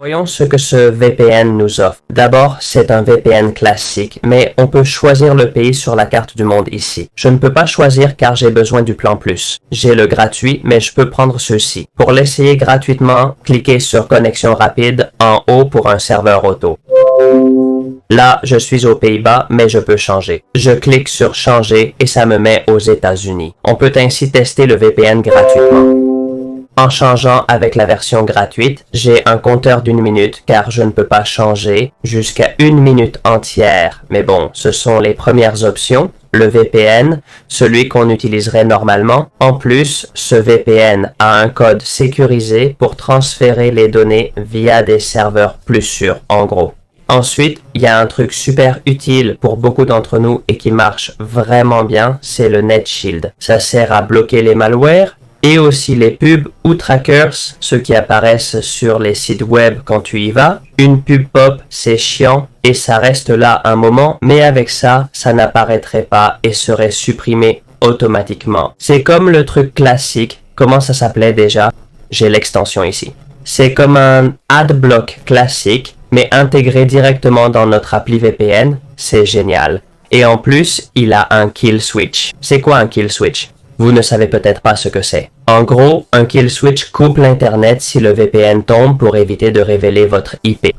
Voyons ce que ce VPN nous offre. D'abord, c'est un VPN classique, mais on peut choisir le pays sur la carte du monde ici. Je ne peux pas choisir car j'ai besoin du plan plus. J'ai le gratuit, mais je peux prendre ceci. Pour l'essayer gratuitement, cliquez sur Connexion rapide en haut pour un serveur auto. Là, je suis aux Pays-Bas, mais je peux changer. Je clique sur Changer et ça me met aux États-Unis. On peut ainsi tester le VPN gratuitement. En changeant avec la version gratuite, j'ai un compteur d'1 minute car je ne peux pas changer jusqu'à 1 minute entière. Mais bon, ce sont les premières options. Le VPN, celui qu'on utiliserait normalement. En plus, ce VPN a un code sécurisé pour transférer les données via des serveurs plus sûrs, en gros. Ensuite, il y a un truc super utile pour beaucoup d'entre nous et qui marche vraiment bien, c'est le NetShield. Ça sert à bloquer les malwares et aussi les pubs ou trackers, ceux qui apparaissent sur les sites web quand tu y vas. Une pub pop, c'est chiant et ça reste là un moment, mais avec ça, ça n'apparaîtrait pas et serait supprimé automatiquement. C'est comme le truc classique, comment ça s'appelait déjà? J'ai l'extension ici. C'est comme un adblock classique, mais intégré directement dans notre appli VPN, c'est génial. Et en plus, il a un kill switch. C'est quoi un kill switch? Vous ne savez peut-être pas ce que c'est. En gros, un kill switch coupe l'Internet si le VPN tombe pour éviter de révéler votre IP.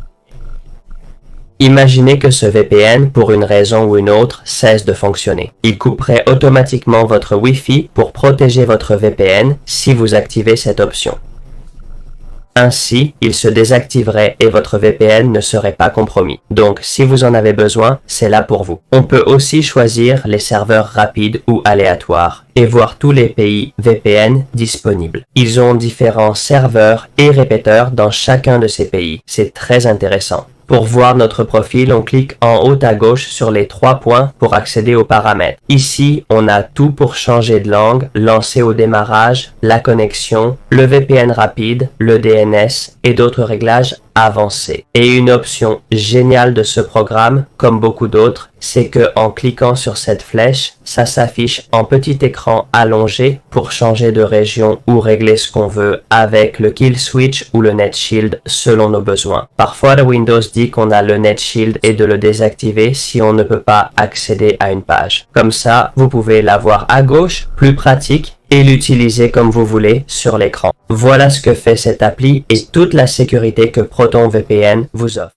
Imaginez que ce VPN, pour une raison ou une autre, cesse de fonctionner. Il couperait automatiquement votre Wi-Fi pour protéger votre VPN si vous activez cette option. Ainsi, il se désactiverait et votre VPN ne serait pas compromis. Donc, si vous en avez besoin, c'est là pour vous. On peut aussi choisir les serveurs rapides ou aléatoires et voir tous les pays VPN disponibles. Ils ont différents serveurs et répéteurs dans chacun de ces pays. C'est très intéressant. Pour voir notre profil, on clique en haut à gauche sur les 3 points pour accéder aux paramètres. Ici, on a tout pour changer de langue, lancer au démarrage, la connexion, le VPN rapide, le DNS et d'autres réglages avancés. Et une option géniale de ce programme, comme beaucoup d'autres, c'est que en cliquant sur cette flèche, ça s'affiche en petit écran allongé pour changer de région ou régler ce qu'on veut avec le kill switch ou le NetShield selon nos besoins. Parfois, Windows dit qu'on a le NetShield et de le désactiver si on ne peut pas accéder à une page. Comme ça, vous pouvez l'avoir à gauche, plus pratique, et l'utiliser comme vous voulez sur l'écran. Voilà ce que fait cette appli et toute la sécurité que ProtonVPN vous offre.